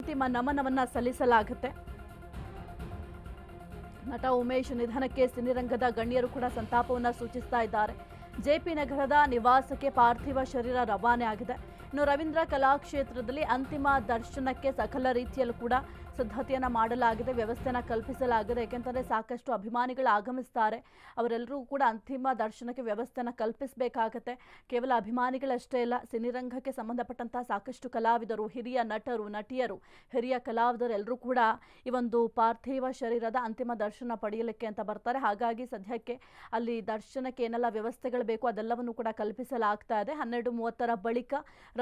ಅಂತಿಮ ನಮನವನ್ನ ಸಲ್ಲಿಸಲಾಗುತ್ತೆ. ನಟ ಉಮೇಶ್ ನಿಧನಕ್ಕೆ ಸಿನಿರಂಗದ ಗಣ್ಯರು ಕೂಡ ಸಂತಾಪವನ್ನ ಸೂಚಿಸ್ತಾ ಇದ್ದಾರೆ. ಜೆಪಿ ನಗರದ ನಿವಾಸಕ್ಕೆ ಪಾರ್ಥಿವ ಶರೀರ ರವಾನೆ ಆಗಿದೆ. ಇನ್ನು ರವೀಂದ್ರ ಕಲಾಕ್ಷೇತ್ರದಲ್ಲಿ ಅಂತಿಮ ದರ್ಶನಕ್ಕೆ ಸಕಲ ರೀತಿಯಲ್ಲೂ ಕೂಡ ಸಿದ್ಧತೆಯನ್ನ ಮಾಡಲಾಗಿದೆ, ವ್ಯವಸ್ಥೆಯನ್ನ ಕಲ್ಪಿಸಲಾಗಿದೆ. ಏಕೆಂತಂದ್ರೆ ಸಾಕಷ್ಟು ಅಭಿಮಾನಿಗಳು ಆಗಮಿಸ್ತಾರೆ, ಅವರೆಲ್ಲರೂ ಕೂಡ ಅಂತಿಮ ದರ್ಶನಕ್ಕೆ ವ್ಯವಸ್ಥೆಯನ್ನ ಕಲ್ಪಿಸಬೇಕಾಗತ್ತೆ. ಕೇವಲ ಅಭಿಮಾನಿಗಳಷ್ಟೇ ಇಲ್ಲ, ಸಿನಿರಂಗಕ್ಕೆ ಸಂಬಂಧಪಟ್ಟಂತಹ ಸಾಕಷ್ಟು ಕಲಾವಿದರು, ಹಿರಿಯ ನಟರು, ನಟಿಯರು, ಹಿರಿಯ ಕಲಾವಿದರು ಎಲ್ಲರೂ ಕೂಡ ಈ ಒಂದು ಪಾರ್ಥಿವ ಶರೀರದ ಅಂತಿಮ ದರ್ಶನ ಪಡೆಯಲಿಕ್ಕೆ ಅಂತ ಬರ್ತಾರೆ. ಹಾಗಾಗಿ ಸದ್ಯಕ್ಕೆ ಅಲ್ಲಿ ದರ್ಶನಕ್ಕೆ ಏನೆಲ್ಲ ವ್ಯವಸ್ಥೆಗಳು ಬೇಕು ಅದೆಲ್ಲವನ್ನು ಕೂಡ ಕಲ್ಪಿಸಲಾಗ್ತಾ ಇದೆ. 12:30 ಬಳಿಕ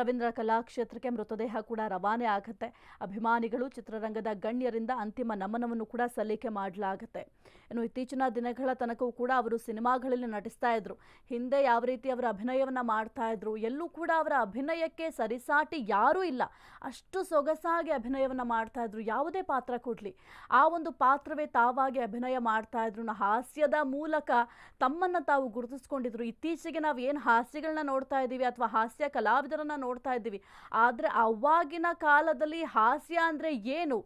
ರವೀಂದ್ರ ಕಲಾಕ್ಷೇತ್ರಕ್ಕೆ ಮೃತದೇಹ ಕೂಡ ರವಾನೆ ಆಗುತ್ತೆ. ಅಭಿಮಾನಿಗಳು, ಚಿತ್ರರಂಗದ ಗಣ್ಯರಿಂದ ಅಂತಿಮ ನಮನವನ್ನು ಕೂಡ ಸಲ್ಲಿಕೆ ಮಾಡಲಾಗುತ್ತೆ. ಇನ್ನು ಇತ್ತೀಚಿನ ದಿನಗಳ ತನಕವೂ ಕೂಡ ಅವರು ಸಿನಿಮಾಗಳಲ್ಲಿ ನಟಿಸ್ತಾ ಇದ್ರು. ಹಿಂದೆ ಯಾವ ರೀತಿ ಅವರ ಅಭಿನಯವನ್ನ ಮಾಡ್ತಾ ಇದ್ರು, ಎಲ್ಲೂ ಕೂಡ ಅವರ ಅಭಿನಯಕ್ಕೆ ಸರಿಸಾಟಿ ಯಾರೂ ಇಲ್ಲ. ಅಷ್ಟು ಸೊಗಸಾಗಿ ಅಭಿನಯವನ್ನ ಮಾಡ್ತಾ ಇದ್ರು. ಯಾವುದೇ ಪಾತ್ರ ಕೊಡ್ಲಿ ಆ ಒಂದು ಪಾತ್ರವೇ ತಾವಾಗಿ ಅಭಿನಯ ಮಾಡ್ತಾ ಇದ್ರು. ಹಾಸ್ಯದ ಮೂಲಕ ತಮ್ಮನ್ನ ತಾವು ಗುರುತಿಸ್ಕೊಂಡಿದ್ರು. ಇತ್ತೀಚೆಗೆ ನಾವು ಏನು ಹಾಸ್ಯಗಳನ್ನ ನೋಡ್ತಾ ಇದ್ದೀವಿ ಅಥವಾ ಹಾಸ್ಯ ಕಲಾವಿದರನ್ನ ನೋಡ್ತಾ ಇದ್ದೀವಿ, ಆದ್ರೆ ಅವಾಗಿನ ಕಾಲದಲ್ಲಿ ಹಾಸ್ಯ ಅಂದ್ರೆ ಏನು,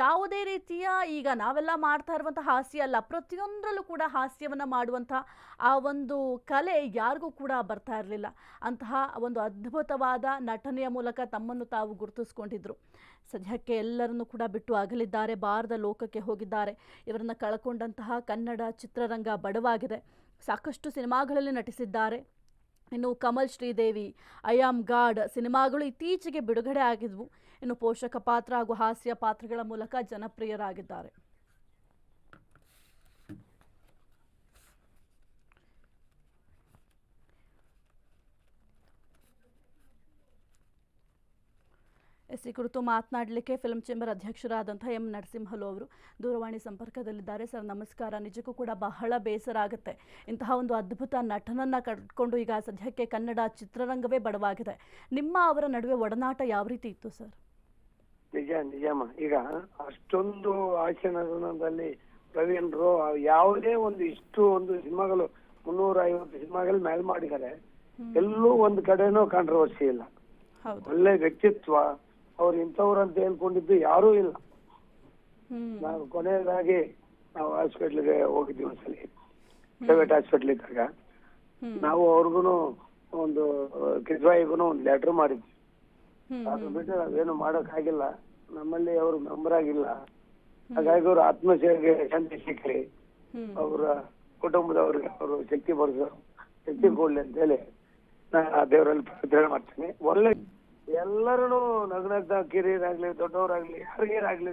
ಯಾವುದೇ ರೀತಿಯ ಈಗ ನಾವೆಲ್ಲ ಮಾಡ್ತಾ ಇರುವಂತಹ ಹಾಸ್ಯ ಅಲ್ಲ, ಪ್ರತಿಯೊಂದರಲ್ಲೂ ಕೂಡ ಹಾಸ್ಯವನ್ನ ಮಾಡುವಂತಹ ಆ ಒಂದು ಕಲೆ ಯಾರಿಗೂ ಕೂಡ ಬರ್ತಾ ಇರಲಿಲ್ಲ. ಅಂತಹ ಒಂದು ಅದ್ಭುತವಾದ ನಟನೆಯ ಮೂಲಕ ತಮ್ಮನ್ನು ತಾವು ಗುರುತಿಸ್ಕೊಂಡಿದ್ರು. ಸದ್ಯಕ್ಕೆ ಎಲ್ಲರನ್ನು ಕೂಡ ಬಿಟ್ಟು ಅಗಲಿದ್ದಾರೆ, ಬಾರದ ಲೋಕಕ್ಕೆ ಹೋಗಿದ್ದಾರೆ. ಇವರನ್ನ ಕಳ್ಕೊಂಡಂತಹ ಕನ್ನಡ ಚಿತ್ರರಂಗ ಬಡವಾಗಿದೆ. ಸಾಕಷ್ಟು ಸಿನಿಮಾಗಳಲ್ಲಿ ನಟಿಸಿದ್ದಾರೆ. ಇನ್ನು Kamal Sridevi, I am god ಸಿನಿಮಾಗಳು ಇತ್ತೀಚೆಗೆ ಬಿಡುಗಡೆ ಆಗಿದ್ವು. ಇನ್ನು ಪೋಷಕ ಪಾತ್ರ ಹಾಗೂ ಹಾಸ್ಯ ಪಾತ್ರಗಳ ಮೂಲಕ ಜನಪ್ರಿಯರಾಗಿದ್ದಾರೆ. ಈ ಕುರಿತು ಮಾತನಾಡಲಿಕ್ಕೆ ಫಿಲ್ಮ್ ಚೇಂಬರ್ ಅಧ್ಯಕ್ಷರಾದಂತಹ ಎಂ ನರಸಿಂಹಲು ಅವರು ದೂರವಾಣಿ ಸಂಪರ್ಕದಲ್ಲಿದ್ದಾರೆ. ಸರ್ ನಮಸ್ಕಾರ. ನಿಜಕ್ಕೂ ಕೂಡ ಬಹಳ ಬೇಸರ ಆಗುತ್ತೆ, ಇಂತಹ ಒಂದು ಅದ್ಭುತ ನಟನನ್ನ ಕಟ್ಕೊಂಡು ಈಗ ಸದ್ಯಕ್ಕೆ ಕನ್ನಡ ಚಿತ್ರರಂಗವೇ ಬಡವಾಗಿದೆ. ನಿಮ್ಮ ಅವರ ನಡುವೆ ಒಡನಾಟ ಯಾವ ರೀತಿ ಇತ್ತು ಸರ್? ನಿಜಮ್ಮ, ಈಗ ಅಷ್ಟೊಂದು ಆಚರಣದಲ್ಲಿ ಪ್ರವೀಣರು ಯಾವುದೇ ಇಷ್ಟು ಸಿನಿಮಾಗಳು 350 ಸಿನಿಮಾಗಳು ಮೇಲ್ ಮಾಡಿದ್ದಾರೆ. ಎಲ್ಲೂ ಒಂದು ಕಡೆನೂ ಕಾಂಟ್ರವರ್ಸಿ ಇಲ್ಲ. ಒಳ್ಳೆ ವ್ಯಕ್ತಿತ್ವ, ಅವ್ರು ಇಂಥವ್ರು ಅಂತ ಹೇಳ್ಕೊಂಡಿದ್ದು ಯಾರೂ ಇಲ್ಲ. ನಾವು ಕೊನೆಯದಾಗಿ ನಾವು ಹಾಸ್ಪಿಟ್ಲಿಗೆ ಹೋಗಿದ್ವಿ ಒಂದ್ಸಲಿ, ಪ್ರೈವೇಟ್ ಹಾಸ್ಪಿಟ್ಲ್ ಇದ್ದಾಗ. ನಾವು ಅವ್ರಿಗೂ ಕಿದ್ವಾಯಿಗೂ ಒಂದು ಲೆಟರ್ ಮಾಡಿದ್ವಿ. ಅದ್ರ ಬಿಟ್ಟು ನಾವೇನು ಮಾಡಕ್ ಆಗಿಲ್ಲ, ನಮ್ಮಲ್ಲಿ ಅವರು ಮೆಂಬರ್ ಆಗಿಲ್ಲ. ಹಾಗಾಗಿ ಅವ್ರ ಆತ್ಮಹತ್ಯೆಗೆ ಶಾಂತಿ ಸಿಕ್ಕಲಿ, ಅವರ ಕುಟುಂಬದವ್ರಿಗೆ ಅವರು ಶಕ್ತಿ ಕೊಡ್ಲಿ ಅಂತ ಹೇಳಿ ನಾನು ದೇವರಲ್ಲಿ ಪ್ರಾರ್ಥನೆ ಮಾಡ್ತೀನಿ. ಒಳ್ಳೆ ಎಲ್ಲರೂ ನಗ್ನಗ್ದ ಕಿರಿಯರಾಗ್ಲಿ ದೊಡ್ಡವರಾಗ್ಲಿ ಯಾರಿಗೇನಾಗ್ಲಿ